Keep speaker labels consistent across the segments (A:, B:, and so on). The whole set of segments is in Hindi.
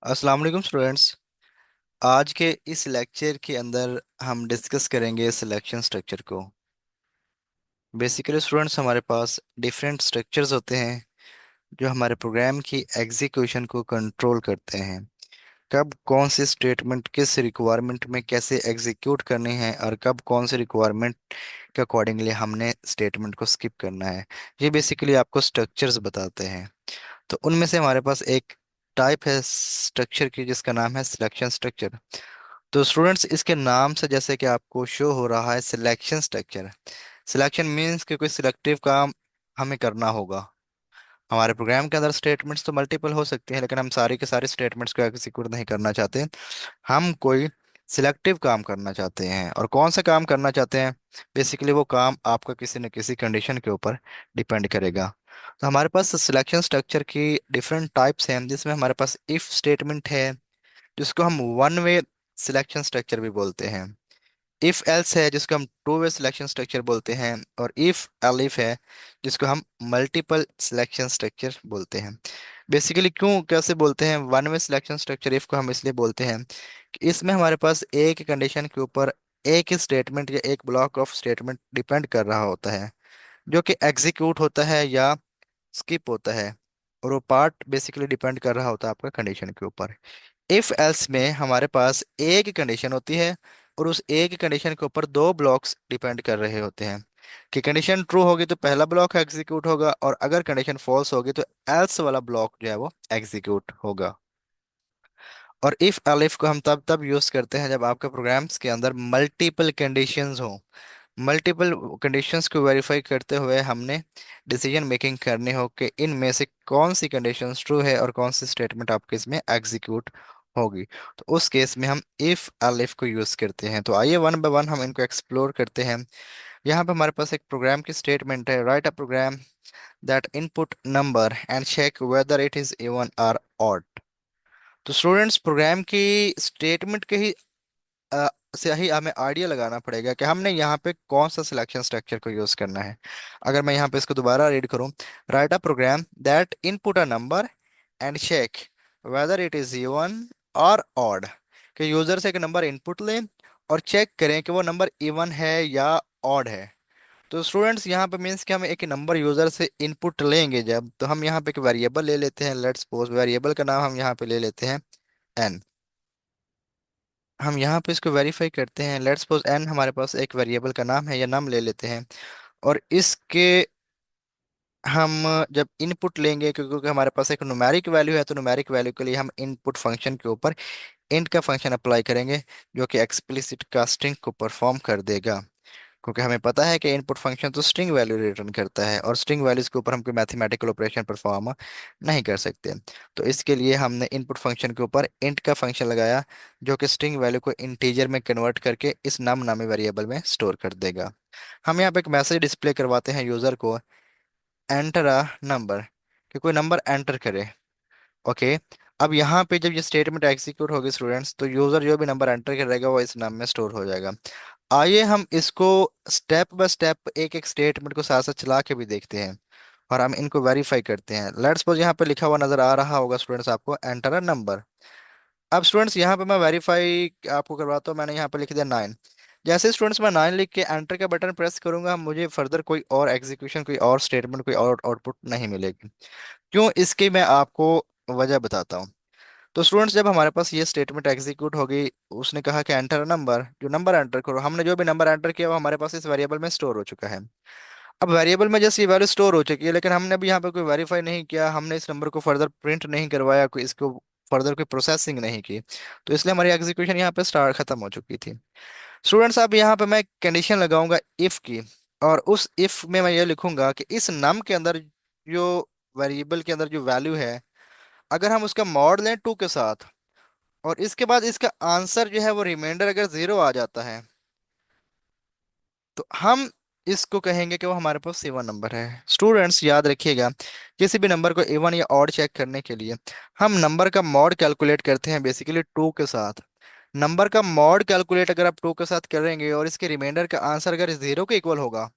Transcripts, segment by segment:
A: अस्सलाम वालेकुम स्टूडेंट्स। आज के इस लेक्चर के अंदर हम डिस्कस करेंगे सिलेक्शन स्ट्रक्चर को। बेसिकली स्टूडेंट्स, हमारे पास डिफरेंट स्ट्रक्चर्स होते हैं जो हमारे प्रोग्राम की एग्जीक्यूशन को कंट्रोल करते हैं। कब कौन से स्टेटमेंट किस रिक्वायरमेंट में कैसे एग्जीक्यूट करने हैं और कब कौन से रिक्वायरमेंट के अकॉर्डिंगली हमने स्टेटमेंट को स्किप करना है, ये बेसिकली आपको स्ट्रक्चर्स बताते हैं। तो उनमें से हमारे पास एक टाइप है स्ट्रक्चर की जिसका नाम है सिलेक्शन स्ट्रक्चर। तो स्टूडेंट्स, इसके नाम से जैसे कि आपको शो हो रहा है सिलेक्शन स्ट्रक्चर। सिलेक्शन मीन्स कि कोई सिलेक्टिव काम हमें करना होगा। हमारे प्रोग्राम के अंदर स्टेटमेंट्स तो मल्टीपल हो सकते हैं, लेकिन हम सारे के सारे स्टेटमेंट्स को एग्जीक्यूट नहीं करना चाहते। हम कोई सिलेक्टिव काम करना चाहते हैं। और कौन सा काम करना चाहते हैं, बेसिकली वो काम आपका किसी न किसी कंडीशन के ऊपर डिपेंड करेगा। तो हमारे पास सिलेक्शन स्ट्रक्चर की डिफरेंट टाइप्स हैं, जिसमें हमारे पास इफ स्टेटमेंट है जिसको हम वन वे सिलेक्शन स्ट्रक्चर भी बोलते हैं। इफ एल्स है जिसको हम टू वे सिलेक्शन स्ट्रक्चर बोलते हैं। और इफ एलिफ है जिसको हम मल्टीपल सिलेक्शन स्ट्रक्चर बोलते हैं। बेसिकली क्यों कैसे बोलते हैं one way selection structure, if को हम इसलिए बोलते हैं कि इसमें हमारे पास एक कंडीशन के ऊपर एक ही स्टेटमेंट या एक ब्लॉक ऑफ स्टेटमेंट डिपेंड कर रहा होता है, जो कि एग्जीक्यूट होता है या स्किप होता है। और वो पार्ट बेसिकली डिपेंड कर रहा होता है आपका कंडीशन के ऊपर। इफ एल्स में हमारे पास एक कंडीशन होती है और उस एक कंडीशन के ऊपर दो ब्लॉक्स डिपेंड कर रहे होते हैं। कि कंडीशन ट्रू होगी तो पहला ब्लॉक एग्जीक्यूट होगा, और अगर कंडीशन फॉल्स होगी तो एल्स वाला ब्लॉक जो है वो एग्जीक्यूट होगा। और इफ एलिफ को हम तब तब यूज करते हैं जब आपके प्रोग्राम्स के अंदर मल्टीपल कंडीशंस हो। मल्टीपल कंडीशंस को वेरीफाई करते हुए हमने डिसीजन मेकिंग करनी हो कि इनमें से कौन सी कंडीशंस ट्रू है और कौन सी स्टेटमेंट आपके इसमें एग्जीक्यूट होगी। तो उस केस में हम इफ एलिफ को यूज करते हैं। तो आइए वन बाय वन हम इनको एक्सप्लोर करते हैं। यहाँ पे हमारे पास एक प्रोग्राम की स्टेटमेंट है, write a program that input number and check whether it is even or odd. तो स्टूडेंट्स, प्रोग्राम की स्टेटमेंट के ही से ही हमें आइडिया लगाना पड़ेगा कि हमने यहाँ पे कौन सा सिलेक्शन स्ट्रक्चर को यूज करना है। अगर मैं यहाँ पे इसको दोबारा रीड करूँ, write a program that input a number and check whether it is even or odd. कि यूजर से एक नंबर इनपुट लें और चेक करें कि वो नंबर इवन है या ऑड है। तो स्टूडेंट्स, यहाँ पे मीन्स कि हम एक नंबर यूजर से इनपुट लेंगे जब, तो हम यहाँ पे एक वेरिएबल ले लेते हैं। लेट्स सपोज वेरिएबल का नाम हम यहाँ पे ले लेते हैं एन। हम यहाँ पे इसको वेरीफाई करते हैं। लेट्स सपोज एन हमारे पास एक वेरिएबल का नाम है या नम ले लेते हैं। और इसके हम जब इनपुट लेंगे, क्योंकि हमारे पास एक न्यूमेरिक वैल्यू है, तो न्यूमेरिक वैल्यू के लिए हम इनपुट फंक्शन के ऊपर इंट का फंक्शन अप्लाई करेंगे, जो कि एक्सप्लिसिट कास्टिंग को परफॉर्म कर देगा। क्योंकि हमें पता है कि इनपुट फंक्शन तो स्ट्रिंग वैल्यू रिटर्न करता है, और स्ट्रिंग वैल्यूज के ऊपर हम कोई मैथमेटिकल ऑपरेशन परफॉर्म नहीं कर सकते। तो इसके लिए हमने इनपुट फंक्शन के ऊपर इंट का फंक्शन लगाया, जो कि स्ट्रिंग वैल्यू को इंटीजर में कन्वर्ट करके इस नम नामी वेरिएबल में स्टोर कर देगा। हम यहाँ पे एक मैसेज डिस्प्ले करवाते हैं यूजर को, एंटर अ नंबर, कि कोई नंबर एंटर करे। ओके। अब यहाँ पे जब ये स्टेटमेंट एग्जीक्यूट होगी स्टूडेंट्स, तो यूजर जो भी नंबर एंटर करेगा वो इस नाम में स्टोर हो जाएगा। आइए हम इसको स्टेप बाय स्टेप एक एक स्टेटमेंट को साथ साथ चला के भी देखते हैं, और हम इनको वेरीफाई करते हैं। लेट्स सपोज यहाँ पे लिखा हुआ नजर आ रहा होगा स्टूडेंट्स आपको, एंटर अ नंबर। अब स्टूडेंट्स यहाँ पे मैं वेरीफाई आपको करवाता हूँ। मैंने यहाँ पे लिख दिया 9। जैसे स्टूडेंट्स मैं 9 लिख के एंटर का बटन प्रेस करूंगा, मुझे फर्दर कोई और एग्जीक्यूशन, कोई और स्टेटमेंट, कोई और आउटपुट नहीं मिलेगी। क्यों, इसकी मैं आपको वजह बताता हूँ। तो स्टूडेंट्स, जब हमारे पास ये स्टेटमेंट एग्जीक्यूट हो गई, उसने कहा कि एंटर नंबर, जो नंबर एंटर करो, हमने जो भी नंबर एंटर किया वो हमारे पास इस वेरिएबल में स्टोर हो चुका है। अब वेरिएबल में जैसे ये वैल्यू स्टोर हो चुकी है, लेकिन हमने अभी यहाँ पे कोई वेरीफाई नहीं किया, हमने इस नंबर को फर्दर प्रिंट नहीं करवाया, कोई इसको फर्दर कोई प्रोसेसिंग नहीं की, तो इसलिए हमारी एग्जीक्यूशन यहाँ पे स्टार्ट खत्म हो चुकी थी। स्टूडेंट्स, अब यहाँ पे मैं कंडीशन लगाऊंगा इफ की, और उस इफ में मैं ये लिखूंगा कि इस नम के अंदर जो वेरिएबल के अंदर जो वैल्यू है, अगर हम उसका मॉड लें 2 के साथ, और इसके बाद इसका आंसर जो है वो रिमाइंडर अगर 0 आ जाता है, तो हम इसको कहेंगे कि वो हमारे पास इवन नंबर है। स्टूडेंट्स याद रखिएगा, किसी भी नंबर को इवन या ऑड चेक करने के लिए हम नंबर का मॉड कैलकुलेट करते हैं बेसिकली 2 के साथ। नंबर का मॉड कैलकुलेट अगर आप 2 के साथ करेंगे और इसके रिमाइंडर का आंसर अगर 0 के इक्वल होगा,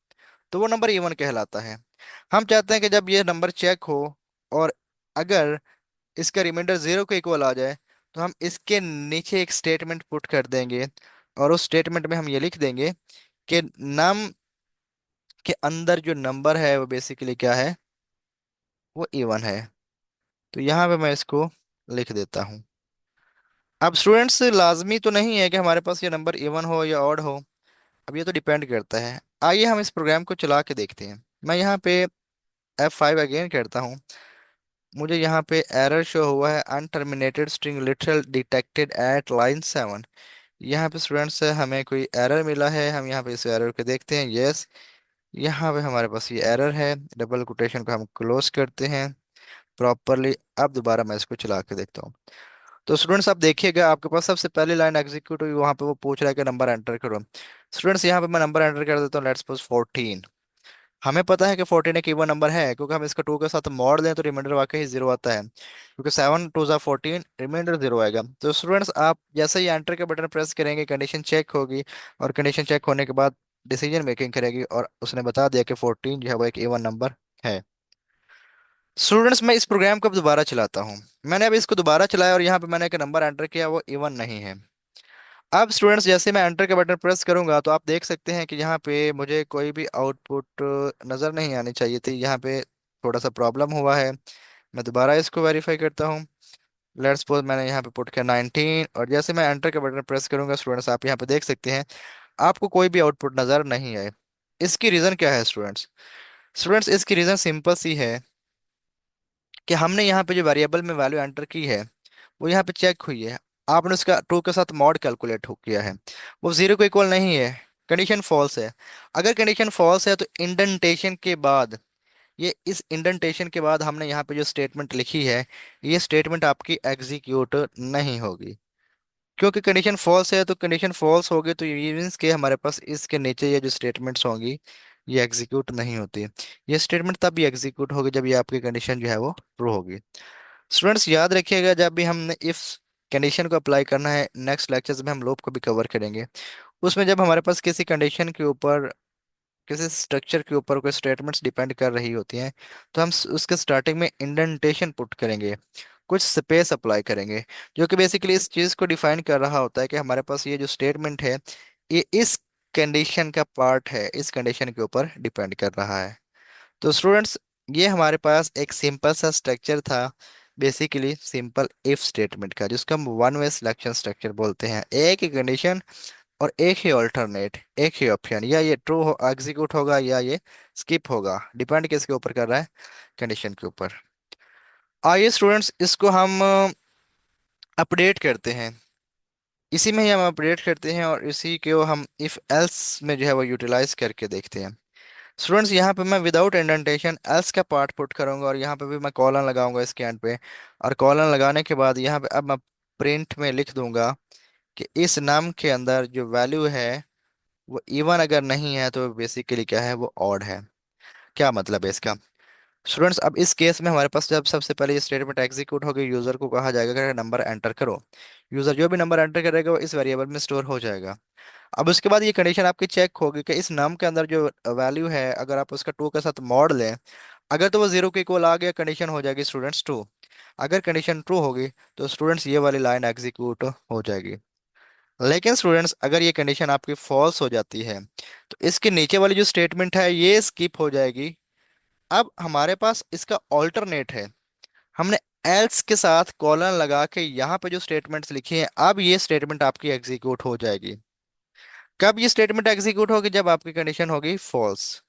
A: तो वो नंबर इवन कहलाता है। हम चाहते हैं कि जब ये नंबर चेक हो और अगर इसका रिमाइंडर 0 के इक्वल आ जाए, तो हम इसके नीचे एक स्टेटमेंट पुट कर देंगे, और उस स्टेटमेंट में हम ये लिख देंगे कि नम के अंदर जो नंबर है वो बेसिकली क्या है, वो इवन है। तो यहाँ पे मैं इसको लिख देता हूँ। अब स्टूडेंट्स, लाजमी तो नहीं है कि हमारे पास ये नंबर इवन हो या ऑड हो। अब ये तो डिपेंड करता है। आइए हम इस प्रोग्राम को चला के देखते हैं। मैं यहाँ पे F5 अगेन करता हूँ। मुझे यहाँ पे एरर शो हुआ है, unterminated string literal detected at line 7। यहाँ पे स्टूडेंट्स हमें कोई एरर मिला है। हम यहाँ पे इस एरर को देखते हैं। यस, यहाँ पे हमारे पास ये एरर है। डबल कोटेशन को हम क्लोज करते हैं प्रॉपरली। अब दोबारा मैं इसको चला के देखता हूँ। तो स्टूडेंट्स आप देखिएगा, आपके पास सबसे पहली लाइन एग्जीक्यूट हुई, वहां पे वो पूछ रहा है कि नंबर एंटर करो। स्टूडेंट्स यहाँ पे मैं नंबर एंटर कर देता हूँ, लेट्स सपोज 14। हमें पता है कि 14 एक इवन नंबर है, क्योंकि हम इसका 2 के साथ मोड़ दें तो रिमाइंडर वाकई ही 0 आता है, क्योंकि 7 2 14, रिमाइंडर 0 आएगा। तो स्टूडेंट्स आप जैसे ही एंटर के बटन प्रेस करेंगे, कंडीशन चेक होगी, और कंडीशन चेक होने के बाद डिसीजन मेकिंग करेगी, और उसने बता दिया कि 14 जो है वो एक इवन नंबर है। स्टूडेंट्स मैं इस प्रोग्राम को अब दोबारा चलाता हूँ। मैंने अब इसको दोबारा चलाया, और यहाँ पे मैंने एक नंबर एंटर किया, वो इवन नहीं है। अब स्टूडेंट्स जैसे मैं एंटर का बटन प्रेस करूंगा, तो आप देख सकते हैं कि यहाँ पे मुझे कोई भी आउटपुट नज़र नहीं आनी चाहिए थी। यहाँ पे थोड़ा सा प्रॉब्लम हुआ है। मैं दोबारा इसको वेरीफाई करता हूँ। लेट्स सपोज मैंने यहाँ पे पुट किया 19, और जैसे मैं एंटर का बटन प्रेस करूंगा स्टूडेंट्स, आप यहाँ पे देख सकते हैं आपको कोई भी आउटपुट नज़र नहीं आए। इसकी रीज़न क्या है स्टूडेंट्स? स्टूडेंट्स इसकी रीज़न सिंपल सी है कि हमने यहाँ पे जो वेरिएबल में वैल्यू एंटर की है, वो यहाँ पे चेक हुई है। आपने उसका 2 के साथ मॉड कैलकुलेट हो किया है, वो 0 को इक्वल नहीं है। कंडीशन फॉल्स है। अगर कंडीशन फॉल्स है तो इंडेंटेशन के बाद, ये इस इंडेंटेशन के बाद हमने यहाँ पे जो स्टेटमेंट लिखी है, ये स्टेटमेंट आपकी एग्जीक्यूट नहीं होगी। क्योंकि कंडीशन फॉल्स है, तो कंडीशन फॉल्स होगी तो ये मीन्स कि हमारे पास इसके नीचे ये जो स्टेटमेंट्स होंगी, ये एग्जीक्यूट नहीं होती। ये स्टेटमेंट तब भी एग्जीक्यूट होगी जब ये आपकी कंडीशन जो है वो ट्रू होगी। स्टूडेंट्स याद रखिएगा, जब भी हमने इफ कंडीशन को अप्लाई करना है, नेक्स्ट लेक्चर्स में हम लूप को भी कवर करेंगे। उसमें जब हमारे पास किसी कंडीशन के ऊपर, किसी स्ट्रक्चर के ऊपर कोई स्टेटमेंट्स डिपेंड कर रही होती हैं, तो हम उसके स्टार्टिंग में इंडेंटेशन पुट करेंगे, कुछ स्पेस अप्लाई करेंगे, जो कि बेसिकली इस चीज़ को डिफाइन कर रहा होता है कि हमारे पास ये जो स्टेटमेंट है, ये इस कंडीशन का पार्ट है, इस कंडीशन के ऊपर डिपेंड कर रहा है। तो स्टूडेंट्स ये हमारे पास एक सिंपल सा स्ट्रक्चर था, बेसिकली सिंपल इफ स्टेटमेंट का, जिसको हम वन वे सिलेक्शन स्ट्रक्चर बोलते हैं। एक ही कंडीशन और एक ही ऑल्टरनेट, एक ही ऑप्शन, या ये ट्रू हो एग्जीक्यूट होगा या ये स्किप होगा, डिपेंड किसके ऊपर कर रहा है, कंडीशन के ऊपर। आइए स्टूडेंट्स इसको हम अपडेट करते हैं। इसी में ही हम अपडेट करते हैं, और इसी को हम इफ एल्स में जो है वो यूटिलाइज करके देखते हैं। स्टूडेंट्स यहाँ पे मैं विदाउट इंडेंटेशन एल्स का पार्ट पुट करूंगा, और यहाँ पे भी मैं कॉलन लगाऊंगा इसके एंड पे। और कॉलन लगाने के बाद यहाँ पे अब मैं प्रिंट में लिख दूंगा कि इस नाम के अंदर जो वैल्यू है वो इवन अगर नहीं है तो बेसिकली क्या है, वो ऑड है। क्या मतलब है इसका? स्टूडेंट्स अब इस केस में हमारे पास जब सबसे पहले ये स्टेटमेंट एग्जीक्यूट होगी, यूजर को कहा जाएगा कि नंबर एंटर करो। यूजर जो भी नंबर एंटर करेगा वो इस वेरिएबल में स्टोर हो जाएगा। अब उसके बाद ये कंडीशन आपकी चेक होगी कि इस नम के अंदर जो वैल्यू है, अगर आप उसका 2 के साथ मॉड लें, अगर तो वो 0 के इक्वल आ गया, कंडीशन हो जाएगी स्टूडेंट्स ट्रू। अगर कंडीशन ट्रू होगी तो स्टूडेंट्स ये वाली लाइन एग्जीक्यूट हो जाएगी। लेकिन स्टूडेंट्स अगर ये कंडीशन आपकी फॉल्स हो जाती है, तो इसके नीचे वाली जो स्टेटमेंट है ये स्किप हो जाएगी। अब हमारे पास इसका ऑल्टरनेट है। हमने एल्स के साथ कॉलन लगा के यहाँ पे जो स्टेटमेंट्स लिखी हैं, अब ये स्टेटमेंट आपकी एग्जीक्यूट हो जाएगी। कब ये स्टेटमेंट एग्जीक्यूट होगी? जब आपकी कंडीशन होगी फॉल्स।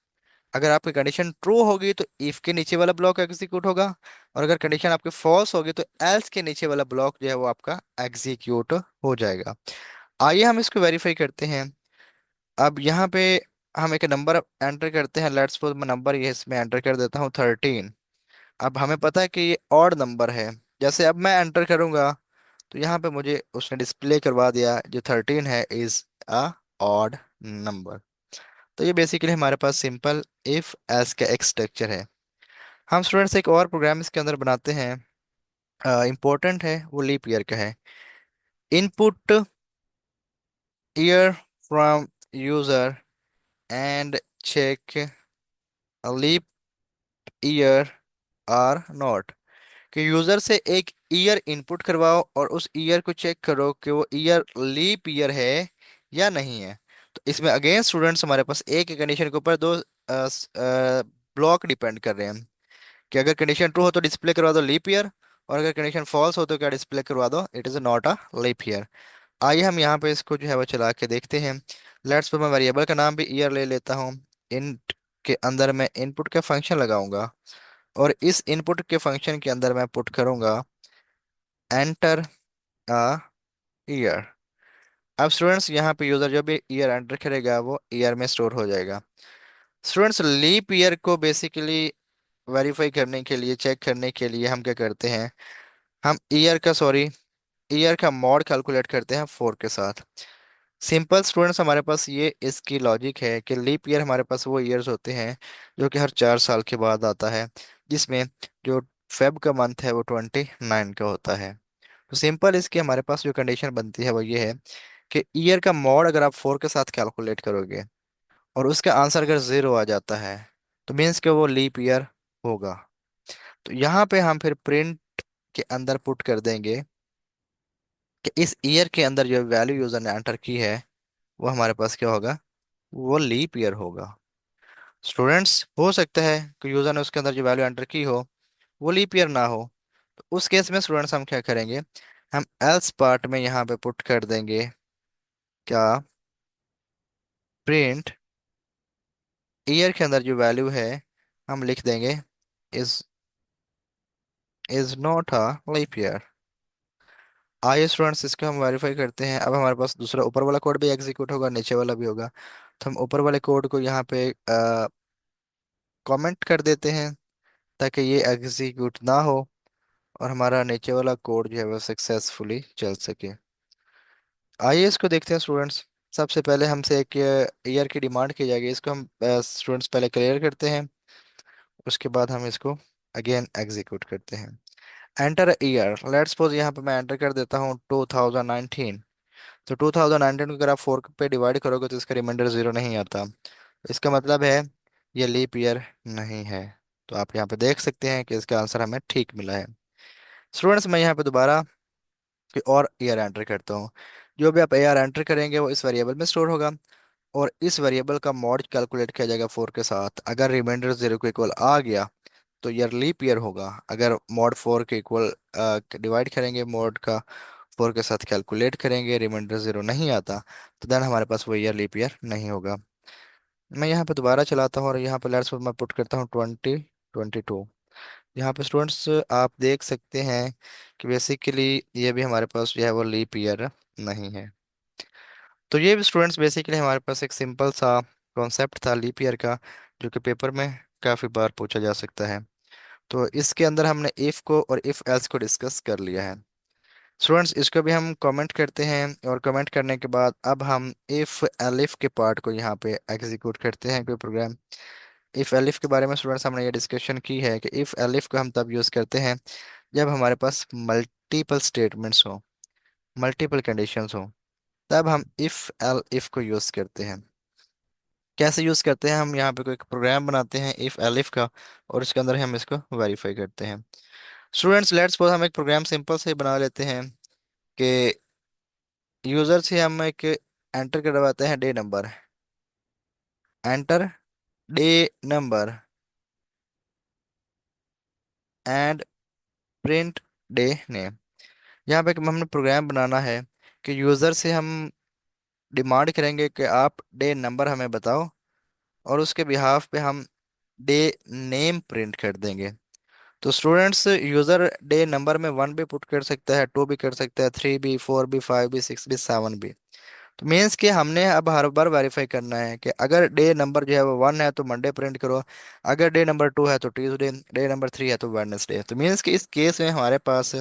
A: अगर आपकी कंडीशन ट्रू होगी तो इफ के नीचे वाला ब्लॉक एग्जीक्यूट होगा, और अगर कंडीशन आपकी फॉल्स होगी तो एल्स के नीचे वाला ब्लॉक जो है वो आपका एग्जीक्यूट हो जाएगा। आइए हम इसको वेरीफाई करते हैं। अब यहाँ पे हम एक नंबर एंटर करते हैं। लेट्स सपोज मैं नंबर ये इसमें एंटर कर देता हूँ 13। अब हमें पता है कि ये ऑड नंबर है। जैसे अब मैं एंटर करूंगा, तो यहाँ पे मुझे उसने डिस्प्ले करवा दिया जो 13 है इज अ ऑड नंबर। तो ये बेसिकली हमारे पास सिंपल इफ एल्स का एक स्ट्रक्चर है। हम स्टूडेंट्स एक और प्रोग्राम इसके अंदर बनाते हैं, इंपॉर्टेंट है, वो लीप ईयर का है। Input year from user and check leap year or not. कि यूजर से एक ईयर इनपुट करवाओ और उस ईयर को चेक करो कि वो ईयर लीप ईयर है या नहीं है। तो इसमें अगेन स्टूडेंट्स हमारे पास एक कंडीशन के ऊपर दो ब्लॉक डिपेंड कर रहे हैं कि अगर कंडीशन ट्रू हो तो डिस्प्ले करवा दो लीप ईयर, और अगर कंडीशन फॉल्स हो तो क्या डिस्प्ले करवा दो it is not a leap year. आइए हम यहाँ पे इसको जो है वो चला के देखते हैं। लेट्स सपोज मैं वेरिएबल का नाम भी ईयर ले लेता हूँ। इंट के अंदर मैं इनपुट का फंक्शन लगाऊंगा और इस इनपुट के फंक्शन के अंदर मैं पुट करूंगा एंटर अ ईयर। अब स्टूडेंट्स यहाँ पे यूजर जो भी ईयर एंटर करेगा वो ईयर में स्टोर हो जाएगा। स्टूडेंट्स लीप ईयर को बेसिकली वेरीफाई करने के लिए, चेक करने के लिए हम क्या करते हैं, हम ईयर का मॉड कैलकुलेट करते हैं 4 के साथ। सिंपल स्टूडेंट्स, हमारे पास ये इसकी लॉजिक है कि लीप ईयर हमारे पास वो ईयर्स होते हैं जो कि हर 4 साल के बाद आता है, जिसमें जो फेब का मंथ है वो 29 का होता है। तो सिंपल इसकी हमारे पास जो कंडीशन बनती है वो ये है कि ईयर का मॉड अगर आप 4 के साथ कैलकुलेट करोगे और उसका आंसर अगर 0 आ जाता है तो मीन्स कि वो लीप ईयर होगा। तो यहाँ पे हम फिर प्रिंट के अंदर पुट कर देंगे कि इस ईयर के अंदर जो वैल्यू यूजर ने एंटर की है वो हमारे पास क्या होगा, वो लीप ईयर होगा। स्टूडेंट्स, हो सकता है कि यूजर ने उसके अंदर जो वैल्यू एंटर की हो वो लीप ईयर ना हो। तो उस केस में स्टूडेंट्स हम क्या करेंगे, हम एल्स पार्ट में यहाँ पे पुट कर देंगे क्या, प्रिंट ईयर के अंदर जो वैल्यू है हम लिख देंगे is is not a leap year. आइए स्टूडेंट्स इसको हम वेरीफाई करते हैं। अब हमारे पास दूसरा ऊपर वाला कोड भी एग्जीक्यूट होगा, नीचे वाला भी होगा। तो हम ऊपर वाले कोड को यहाँ पे कमेंट कर देते हैं ताकि ये एग्जीक्यूट ना हो और हमारा नीचे वाला कोड जो है वो सक्सेसफुली चल सके। आइए इसको देखते हैं स्टूडेंट्स। सबसे पहले हमसे एक ईयर की डिमांड की जाएगी, इसको हम स्टूडेंट्स पहले क्लियर करते हैं, उसके बाद हम इसको अगेन एग्जीक्यूट करते हैं। एंटर ईयर, लेट्स सपोज यहाँ पे मैं एंटर कर देता हूँ 2019। तो 2019 को अगर आप 4 पे डिवाइड करोगे तो इसका रिमाइंडर 0 नहीं आता। इसका मतलब है ये लीप ईयर नहीं है। तो आप यहाँ पे देख सकते हैं कि इसका आंसर हमें ठीक मिला है। स्टूडेंट्स, मैं यहाँ पे दोबारा कोई और ईयर एंटर करता हूँ। जो भी आप ईयर एंटर करेंगे वो इस वेरिएबल में स्टोर होगा और इस वेरिएबल का मॉड कैलकुलेट किया जाएगा 4 के साथ। अगर रिमाइंडर 0 के इक्वल आ गया तो ईयर लीप ईयर होगा। अगर मॉड 4 के इक्वल डिवाइड करेंगे, मॉड का 4 के साथ कैलकुलेट करेंगे, रिमाइंडर 0 नहीं आता, तो देन हमारे पास वो ईयर लीप ईयर नहीं होगा। मैं यहाँ पे दोबारा चलाता हूँ और यहाँ पे लेट्स मैं पुट करता हूँ 2022। यहाँ पे स्टूडेंट्स आप देख सकते हैं कि बेसिकली ये भी हमारे पास जो है वो लीप ईयर नहीं है। तो ये भी स्टूडेंट्स बेसिकली हमारे पास एक सिंपल सा कॉन्सेप्ट था लीप ईयर का, जो कि पेपर में काफ़ी बार पूछा जा सकता है। तो इसके अंदर हमने इफ़ को और इफ़ एल्स को डिस्कस कर लिया है। स्टूडेंट्स, इसको भी हम कमेंट करते हैं और कमेंट करने के बाद अब हम इफ़ एलिफ के पार्ट को यहाँ पे एग्जीक्यूट करते हैं कोई प्रोग्राम। इफ़ एलिफ के बारे में स्टूडेंट्स हमने ये डिस्कशन की है कि इफ़ एलिफ को हम तब यूज़ करते हैं जब हमारे पास मल्टीपल स्टेटमेंट्स हो, मल्टीपल कंडीशंस हो, तब हम इफ़ एल इफ़ को यूज़ करते हैं। कैसे यूज़ करते हैं, हम यहाँ पे कोई प्रोग्राम बनाते हैं इफ़ एलिफ का और इसके अंदर हम इसको वेरीफाई करते हैं। स्टूडेंट्स, लेट्स सपोज हम एक प्रोग्राम सिंपल से बना लेते हैं कि यूज़र से हम एक एंटर करवाते हैं day number, enter day number and print day name. यहाँ पे एक हमने प्रोग्राम बनाना है कि यूज़र से हम डिमांड करेंगे कि आप डे नंबर हमें बताओ और उसके बिहाफ पे हम डे नेम प्रिंट कर देंगे। तो स्टूडेंट्स, यूज़र डे नंबर में 1 भी पुट कर सकता है, 2 भी कर सकता है, 3 भी, 4 भी, 5 भी, 6 भी, 7 भी। तो मीन्स कि हमने अब हर बार वेरीफाई करना है कि अगर डे नंबर जो है वो 1 है तो मंडे प्रिंट करो, अगर डे नंबर 2 है तो ट्यूसडे, डे नंबर 3 है तो वेडनेसडे। तो मीन्स कि इस केस में हमारे पास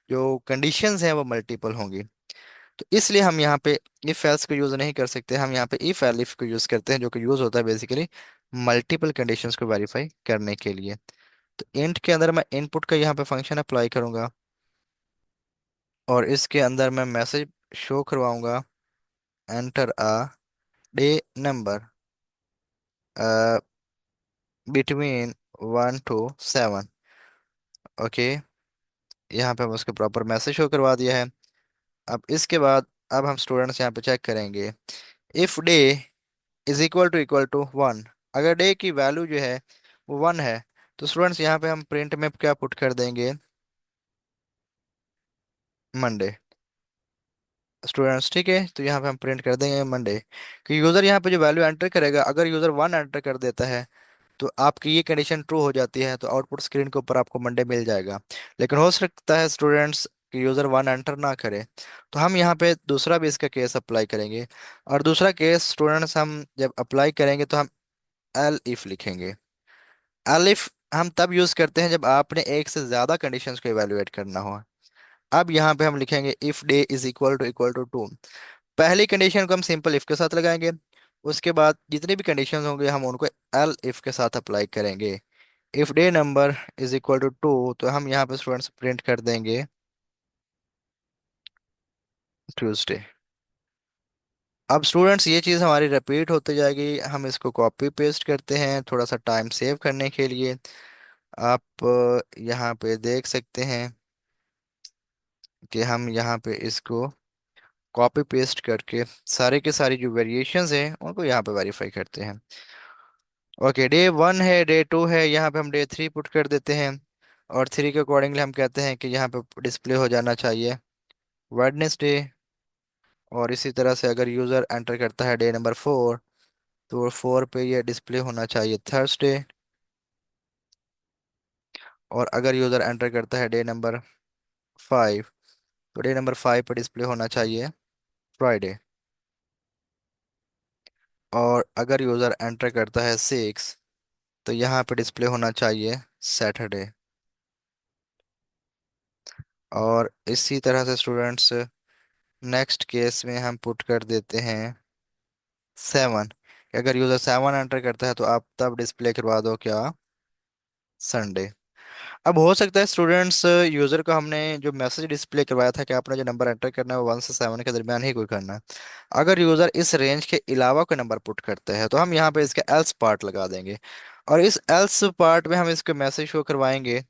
A: जो कंडीशंस हैं वो मल्टीपल होंगी। तो इसलिए हम यहाँ पे इफ एल्स को यूज़ नहीं कर सकते, हम यहाँ पे इफ एलिफ को यूज़ करते हैं, जो कि यूज़ होता है बेसिकली मल्टीपल कंडीशंस को वेरीफाई करने के लिए। तो इंट के अंदर मैं इनपुट का यहाँ पे फंक्शन अप्लाई करूंगा और इसके अंदर मैं मैसेज शो करवाऊंगा enter a day number between 1 to 7। Okay, यहाँ पे हम उसको प्रॉपर मैसेज शो करवा दिया है। अब इसके बाद अब हम स्टूडेंट्स यहाँ पे चेक करेंगे, if day is equal to one, अगर डे की वैल्यू जो है वो वन है, तो स्टूडेंट्स यहाँ पे हम प्रिंट में क्या पुट कर देंगे, मंडे। स्टूडेंट्स ठीक है, तो यहाँ पे हम प्रिंट कर देंगे मंडे, कि यूज़र यहाँ पे जो वैल्यू एंटर करेगा, अगर यूज़र वन एंटर कर देता है तो आपकी ये कंडीशन ट्रू हो जाती है, तो आउटपुट स्क्रीन के ऊपर आपको मंडे मिल जाएगा। लेकिन हो सकता है स्टूडेंट्स कि यूज़र वन एंटर ना करे, तो हम यहाँ पे दूसरा भी इसका केस अप्लाई करेंगे। और दूसरा केस स्टूडेंट्स हम जब अप्लाई करेंगे तो हम एल इफ लिखेंगे। एल इफ हम तब यूज़ करते हैं जब आपने एक से ज़्यादा कंडीशंस को इवेलुएट करना हो। अब यहाँ पे हम लिखेंगे if day is equal to two. पहली कंडीशन को हम सिंपल इफ के साथ लगाएंगे, उसके बाद जितनी भी कंडीशन होंगे हम उनको एल इफ के साथ अप्लाई करेंगे। If day number is equal to two, तो हम यहाँ पे स्टूडेंट्स प्रिंट कर देंगे ट्यूसडे। अब स्टूडेंट्स ये चीज़ हमारी रिपीट होती जाएगी, हम इसको कॉपी पेस्ट करते हैं थोड़ा सा टाइम सेव करने के लिए। आप यहाँ पे देख सकते हैं कि हम यहाँ पे इसको कॉपी पेस्ट करके सारे के सारी जो वेरिएशंस हैं उनको यहाँ पे वेरीफाई करते हैं। ओके, डे वन है, डे टू है, यहाँ पे हम डे थ्री पुट कर देते हैं। और थ्री के अकॉर्डिंगली हम कहते हैं कि यहाँ पे डिस्प्ले हो जाना चाहिए वेडनेसडे। और इसी तरह से अगर यूज़र एंटर करता है डे नंबर फोर, तो फोर पे ये डिस्प्ले होना चाहिए थर्सडे। और अगर यूज़र एंटर करता है डे नंबर फाइव, तो डे नंबर फाइव पे डिस्प्ले होना चाहिए फ्राइडे। और अगर यूज़र एंटर करता है सिक्स, तो यहाँ पे डिस्प्ले होना चाहिए सैटरडे। और इसी तरह से स्टूडेंट्स नेक्स्ट केस में हम पुट कर देते हैं सेवन। अगर यूज़र सेवन एंटर करता है तो आप तब डिस्प्ले करवा दो क्या, संडे। अब हो सकता है स्टूडेंट्स यूज़र को हमने जो मैसेज डिस्प्ले करवाया था कि आपने जो नंबर एंटर करना है वो वन से सेवन के दरमियान ही कोई करना है, अगर यूज़र इस रेंज के अलावा कोई नंबर पुट करते हैं तो हम यहाँ पे इसका एल्स पार्ट लगा देंगे। और इस एल्स पार्ट में हम इसको मैसेज शो करवाएंगे।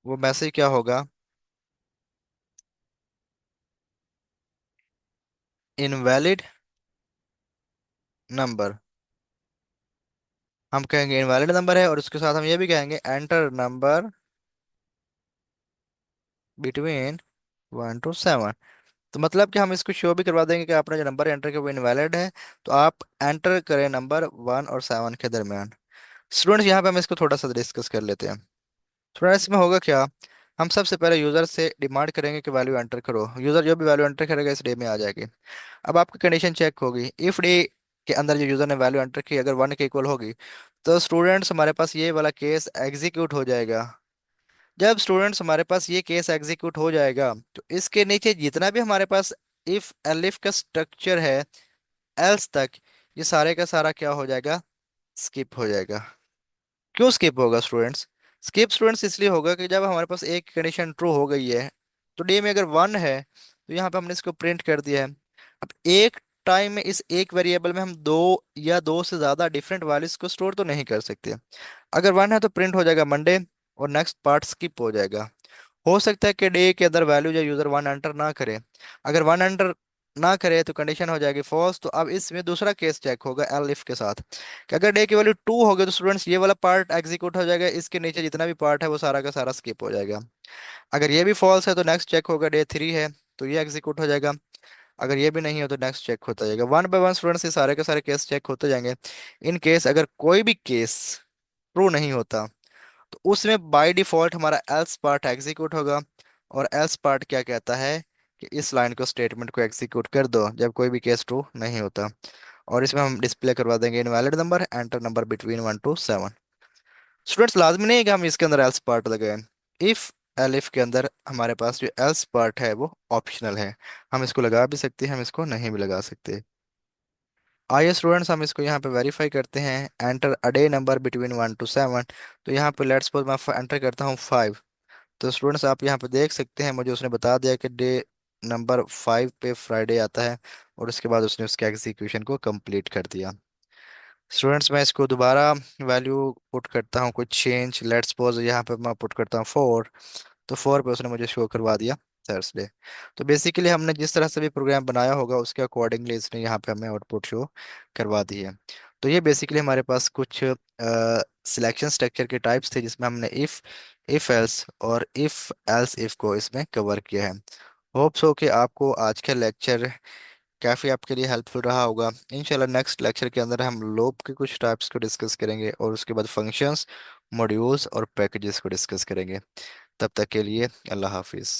A: वो मैसेज क्या होगा, इनवैलिड नंबर। हम कहेंगे इनवैलिड नंबर है, और उसके साथ हम ये भी कहेंगे enter number between one two seven. तो मतलब कि हम इसको शो भी करवा देंगे कि आपने जो नंबर एंटर किया वो इनवैलिड है, तो आप एंटर करें नंबर वन और सेवन के दरमियान। स्टूडेंट्स यहाँ पे हम इसको थोड़ा सा डिस्कस कर लेते हैं। थोड़ा इसमें होगा क्या, हम सबसे पहले यूज़र से डिमांड करेंगे कि वैल्यू एंटर करो, यूज़र जो भी वैल्यू एंटर करेगा इस डे में आ जाएगी। अब आपकी कंडीशन चेक होगी, इफ डे के अंदर जो यूज़र ने वैल्यू एंटर की अगर वन के इक्वल होगी, तो स्टूडेंट्स हमारे पास ये वाला केस एग्जीक्यूट हो जाएगा। जब स्टूडेंट्स हमारे पास ये केस एग्जीक्यूट हो जाएगा, तो इसके नीचे जितना भी हमारे पास इफ एलिफ का स्ट्रक्चर है एल्स तक, ये सारे का सारा क्या हो जाएगा, स्किप हो जाएगा। क्यों स्किप होगा स्टूडेंट्स, स्किप स्टूडेंट्स इसलिए होगा कि जब हमारे पास एक कंडीशन ट्रू हो गई है, तो डे में अगर वन है तो यहाँ पे हमने इसको प्रिंट कर दिया है। अब एक टाइम में इस एक वेरिएबल में हम दो या दो से ज्यादा डिफरेंट वैल्यूज को स्टोर तो नहीं कर सकते। अगर वन है तो प्रिंट हो जाएगा मंडे, और नेक्स्ट पार्ट स्किप हो जाएगा। हो सकता है कि डे के अंदर वैल्यू जो यूजर वन एंटर ना करे, अगर वन एंटर ना करे तो कंडीशन हो जाएगी फॉल्स। तो अब इसमें दूसरा केस चेक होगा एल इफ के साथ, कि अगर डे की वैल्यू टू होगी तो स्टूडेंट्स ये वाला पार्ट एग्जीक्यूट हो जाएगा, इसके नीचे जितना भी पार्ट है वो सारा का सारा स्किप हो जाएगा। अगर ये भी फॉल्स है तो नेक्स्ट चेक होगा डे थ्री है, तो ये एग्जीक्यूट हो जाएगा। अगर ये भी नहीं हो तो नेक्स्ट चेक होता जाएगा, वन बाय वन स्टूडेंट्स ये सारे के सारे केस चेक होते जाएंगे। इन केस अगर कोई भी केस ट्रू नहीं होता, तो उसमें बाय डिफॉल्ट हमारा एल्स पार्ट एग्जीक्यूट होगा। और एल्स पार्ट क्या कहता है कि इस लाइन को स्टेटमेंट को एग्जीक्यूट कर दो जब कोई भी केस ट्रू नहीं होता। और इसमें हम डिस्प्ले करवा देंगे invalid number, enter number between one two seven. Students लाजमी नहीं है कि हम इसके अंदर एल्स पार्ट लगाएं। इफ एलिफ के अंदर हमारे पास जो एल्स पार्ट है वो ऑप्शनल है, हम इसको लगा भी सकते हैं, हम इसको नहीं भी लगा सकते। आइए स्टूडेंट्स हम इसको यहाँ पे वेरीफाई करते हैं, enter a day number between one two seven. तो यहाँ पे लेट्स सपोज मैं एंटर करता हूँ फाइव, तो स्टूडेंट्स आप यहाँ पे देख सकते हैं मुझे उसने बता दिया कि डे नंबर फाइव पे फ्राइडे आता है, और उसके बाद उसने उसके एग्जीक्यूशन को कंप्लीट कर दिया। स्टूडेंट्स मैं इसको दोबारा वैल्यू पुट करता हूँ, कुछ चेंज लेट्स सपोज यहाँ पे मैं पुट करता हूँ फोर, तो 4 पे उसने मुझे शो करवा दिया थर्सडे। तो बेसिकली हमने जिस तरह से भी प्रोग्राम बनाया होगा उसके अकॉर्डिंगली इसने यहाँ पे हमें आउटपुट शो करवा दी है। तो ये बेसिकली हमारे पास कुछ सिलेक्शन स्ट्रक्चर के टाइप्स थे जिसमें हमने इफ एल्स और इफ एल्स इफ को इसमें कवर किया है। होप्स हो कि आपको आज का लेक्चर काफ़ी आपके लिए हेल्पफुल रहा होगा। इंशाल्लाह नेक्स्ट लेक्चर के अंदर हम लूप के कुछ टाइप्स को डिस्कस करेंगे और उसके बाद फंक्शंस, मॉड्यूल्स और पैकेजेस को डिस्कस करेंगे। तब तक के लिए अल्लाह हाफिज़।